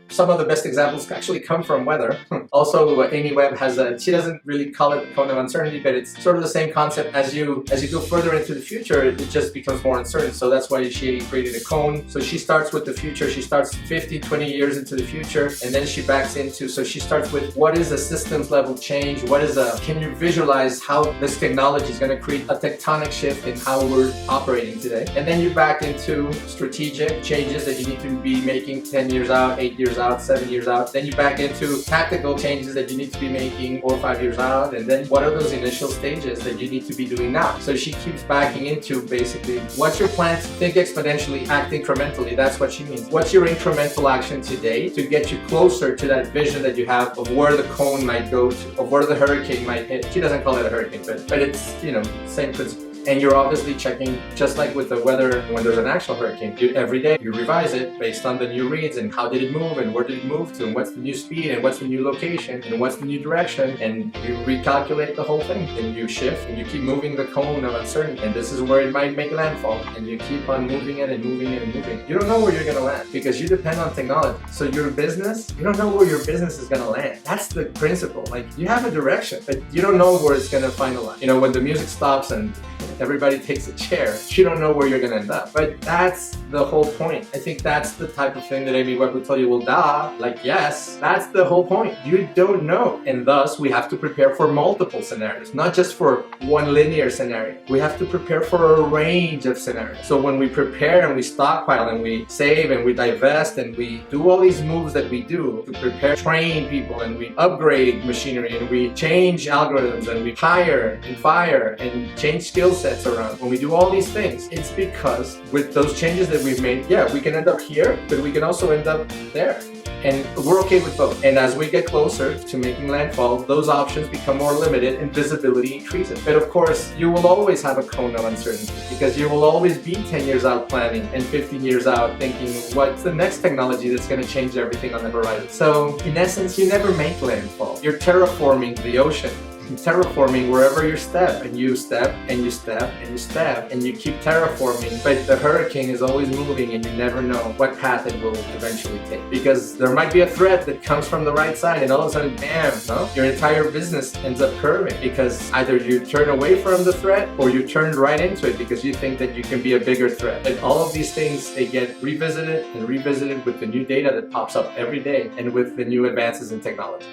Some of the best examples actually come from weather. Also, Amy Webb has she doesn't really call it cone of uncertainty, but it's sort of the same concept. As you go further into the future, it just becomes more uncertain. So that's why she created a cone. So she starts with the future. She starts 50, 20 years into the future, and then she backs into, so she starts with what is a systems level change? Can you visualize how this technology is going to create a tectonic shift in how we're operating today? And then you back into strategic changes that you need to be making 10 years out, 8 years out, 7 years out. Then you back into tactical changes that you need to be making 4 or 5 years out. And then what are those initial stages that you need to be doing now? So she keeps backing into basically, what's your plan to think exponentially, act incrementally? That's what she means. What's your incremental action today to get you closer to that vision that you have of where the cone might go to, of where the hurricane might hit? She doesn't call it a hurricane, but it's, you know, same principle. And you're obviously checking, just like with the weather, when there's an actual hurricane, every day you revise it based on the new reads and how did it move and where did it move to and what's the new speed and what's the new location and what's the new direction, and you recalculate the whole thing and you shift and you keep moving the cone of uncertainty, and this is where it might make landfall, and you keep on moving it and moving it and moving. You don't know where you're going to land because you depend on technology. So your business, you don't know where your business is going to land. That's the principle. Like, you have a direction, but you don't know where it's going to finalize. You know, when the music stops and everybody takes a chair, you don't know where you're going to end up. But that's the whole point. I think that's the type of thing that Amy Webb would tell you, well, duh, like, yes, that's the whole point. You don't know. And thus, we have to prepare for multiple scenarios, not just for one linear scenario. We have to prepare for a range of scenarios. So when we prepare and we stockpile and we save and we divest and we do all these moves that we do to prepare, train people, and we upgrade machinery and we change algorithms and we hire and fire and change skill sets around. When we do all these things, it's because with those changes that we've made, yeah, we can end up here, but we can also end up there. And we're okay with both. And as we get closer to making landfall, those options become more limited and visibility increases. But of course, you will always have a cone of uncertainty because you will always be 10 years out planning and 15 years out thinking, what's the next technology that's going to change everything on the horizon? So in essence, you never make landfall. You're terraforming the ocean. Terraforming wherever you step, and you step and you step and you step and you keep terraforming, but the hurricane is always moving and you never know what path it will eventually take, because there might be a threat that comes from the right side and all of a sudden, bam, no? Your entire business ends up curving because either you turn away from the threat or you turn right into it because you think that you can be a bigger threat. And all of these things, they get revisited and revisited with the new data that pops up every day and with the new advances in technology.